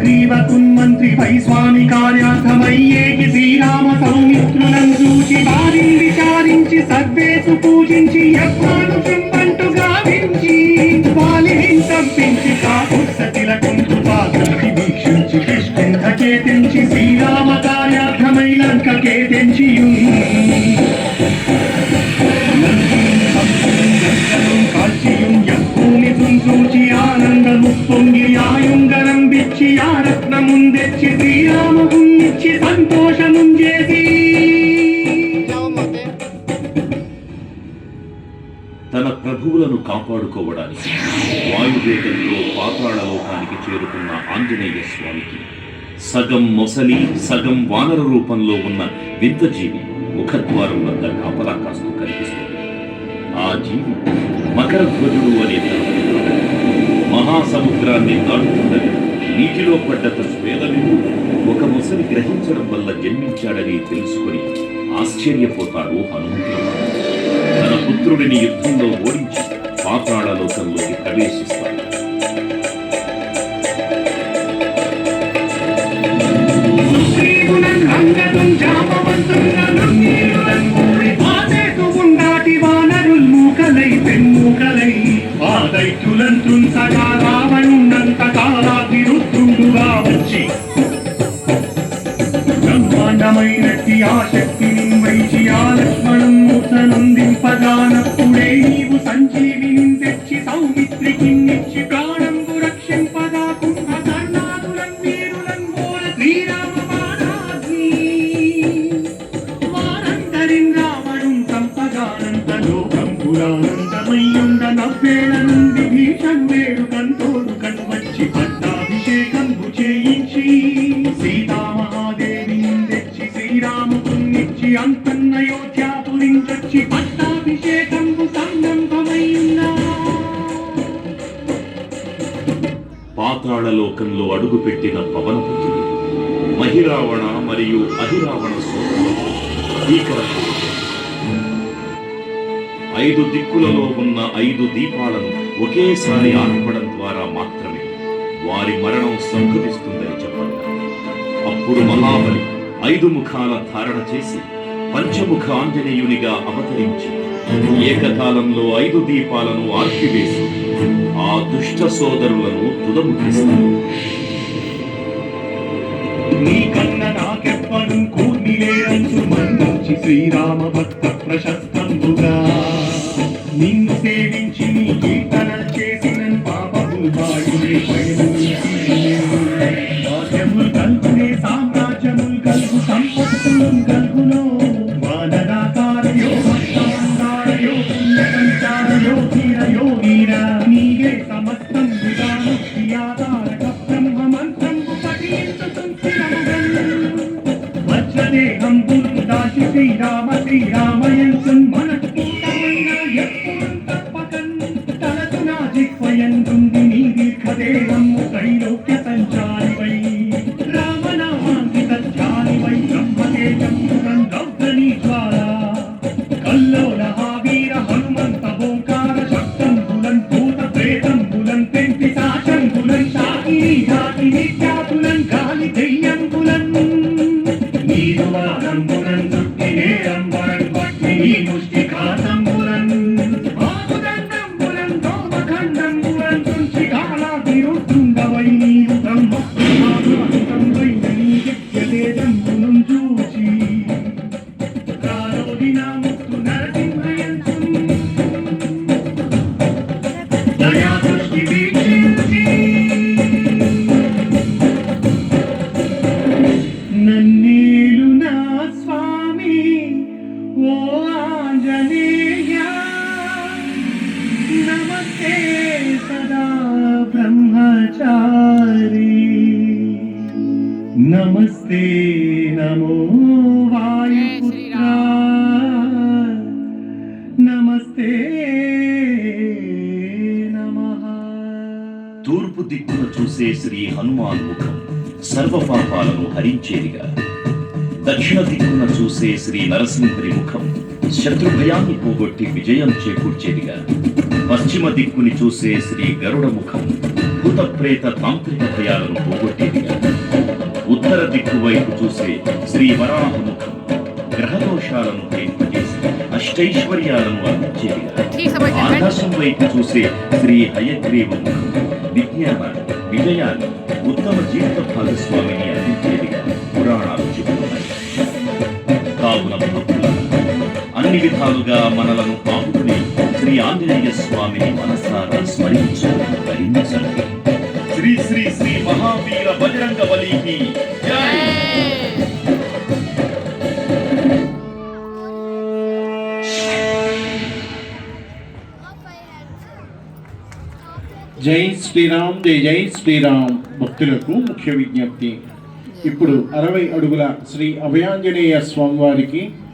సుగ్రీవకున్మంత్రి why స్వామి కార్యార్థమయ్యేకి శ్రీరామ సౌమిత్రులను చూచి వారిని విచారించి సర్వేసు పూజించి యజ్ఞాను చెంపంటు గావించి వాలిని తప్పించి కాకుత్స తిలకుంటు పాత్రకి వీక్షించి కిష్కింధకే తెంచి శ్రీరామ కార్యార్థమై లంకకే తెంచియు కాల్చియుం యజ్ఞూని చూచి ఆనందము పొంగి ఆయుంగరం విచ్చి ఆ రత్నముందెచ్చి శ్రీరామునిచ్చి సంతోషముంజేసి తన ప్రభువులను కాపాడుకోవడానికి వాయువేగంతో పాతాళలోకానికి చేరుకున్న ఆంజనేయ స్వామికి సగం మొసలి సగం వానర రూపంలో ఉన్న వింత జీవి ముఖద్వారం వద్ద కాపలా కాస్తూ కనిపిస్తుంది. ఆ జీవి మకరధ్వజుడు అనే మహాసముద్రాన్ని దాటుతుండగా నీటిలో పడ్డ స్వేదవిడు ఒక మొసలి గ్రహించడం వల్ల జన్మించాడని తెలుసుకుని ఆశ్చర్యపోతాడు హనుమంతుడు. తన పుత్రుడిని యుద్ధంలో ఓడించి పాతాళలోకంలోకి ప్రవేశిస్తాడు. దైత్యులంతుంచగా రావణున్నంత కాలాభిరుద్ధుడుగా వచ్చి బ్రహ్మాండమైనట్టి ఆ శక్తిని వైచి ఆ లక్ష్మణం ముసనుందింపగానప్పుడే నీవు సంజీవిని తెచ్చి సౌమిత్రికి నిచ్చి ప్రాణంబు రక్షింపగా కుంభకర్ణాదులం వీరులం గోర శ్రీరామ బాణాగ్ని వారందరిం రావణుం సంపగానంత లోకం పురానందమయ్యుండ నవ్వేళ నుండి భీషణుడు కంతోడు కనువచ్చి పట్టాభిషేకంబు చేయించి సీతామహాదేవిని తెచ్చి శ్రీరామునిచ్చి అంతన్నయోధ్యాపురించొచ్చి పట్టాభిషేకంబు సంగంభమయ్యున్నా. పాతాళలోకంలో అడుగుపెట్టిన పవనపుత్రుడు మహిరావణ మరియు అహిరావణ సోదరులు భీకరంగా 5 దిక్కులలో ఉన్న 5 దీపాలను ఒకేసారి ఆర్పడం ద్వారా మాత్రమే వారి మరణం సంభవిస్తుందని చెప్పారు. అప్పుడు మహాబలి 5 ముఖాల ధారణ చేసి పంచముఖ ఆంజనేయునిగా అవతరించి ఏకకాలంలో 5 దీపాలను ఆర్పివేసి ఆ దుష్ట సోదరులను తుదముఖిస్తారు. నీకన్న నాకెవ్వరు కూర్మిలేరంచు మందించి శ్రీరామ భక్త ప్రశస్తంబుగా నిన్ను సేవించి నీ కీర్తనలు చేసిన పాపములు బాయునే భాగ్యములు కల్గునే సామ్రాజ్యములు కల్గు సంపత్తులు కల్గునో వానరాకారయో భక్తాంగారయో పుణ్యసంచారయో ధీరయో వీర నీవే సమస్తం విధాను క్రియాధారక బ్రహ్మ మంత్రంబు పఠించుతుంసిరముగల్ వజ్రదేహం దాచి శ్రీరామ శ్రీరామయంతున్ మనస్ఫూటమైన ఎప్పుడుం తప్పకన్ తలతున జిహ్వయందుంది నీ దీర్ఘదేహము త్రైలోక్య సంచారివై రామనామాంకిత ధ్యానివై బ్రహ్మతేజం దౌర్ధనీ జ్వాల కల్లోల వీర హనుమంత ఓంకార శబ్దంబులం భూత ప్రేతంబులం పెంటి సాశంబులం శాకిని జాతిని ఖ్యాతులం గాలి దెయ్యంబులం నీరువారంబులం దుఃఖినేరంబరం భక్తి ముష్టికాతంబులం ఆముదండంబులం దోమఖండంబులం తుంచి కాలాభిరుద్ధుండవై నీవు బ్రహ్మస్వరూపంవై నీ దివ్యతేజంబులం చూచి రారోడినా ముక్తు నరసింహయంతు దయా దృష్టి వీక్షించి నన్నేలు నా స్వామి ఓ ఆంజనేయ నమస్తే సదా బ్రహ్మచారి నమస్తే నమో వాయుపుత్ర నమస్తే నమః. తూర్పు దిక్కున చూసే శ్రీ హనుమాన్ ముఖం సర్వ పాపాలను హరించేదిగా, దక్షిణ దిక్కున చూసే శ్రీ నరసింహుని ముఖం శత్రుభయాన్ని పోగొట్టి విజయం చేకూర్చేదిగా, పశ్చిమ దిక్కుని చూసే శ్రీ గరుడ ముఖం భూత ప్రేత తాంత్రిక భయాలను పోగొట్టేదిగా, ఉత్తర దిక్కు వైపు చూసే శ్రీ వరాహముఖం గ్రహదోషాలను తేలింపజేసి అష్టైశ్వర్యాలను అందించేదిగా, ఆకాశం వైపు చూసే శ్రీ హయగ్రీవ ముఖం విజ్ఞానాన్ని, విజయాన్ని, ఉత్తమ జీవిత భాగస్వామిని అందించేదిగా పురాణాలు చెబుతున్నాయి. కావున భక్తుల అన్ని విధాలుగా మనలను ఆపుకుని శ్రీ ఆంజనేయ స్వామిని మనసారా స్మరించు, ధరించండి. శ్రీ శ్రీ శ్రీ మహావీర బజరంగ బలికి జై. జై శ్రీరామ్, జై జై శ్రీరామ్. భక్తులకు ముఖ్య విజ్ఞప్తి. ఇప్పుడు 60 అడుగుల శ్రీ అభయాంజనేయ స్వామివారికి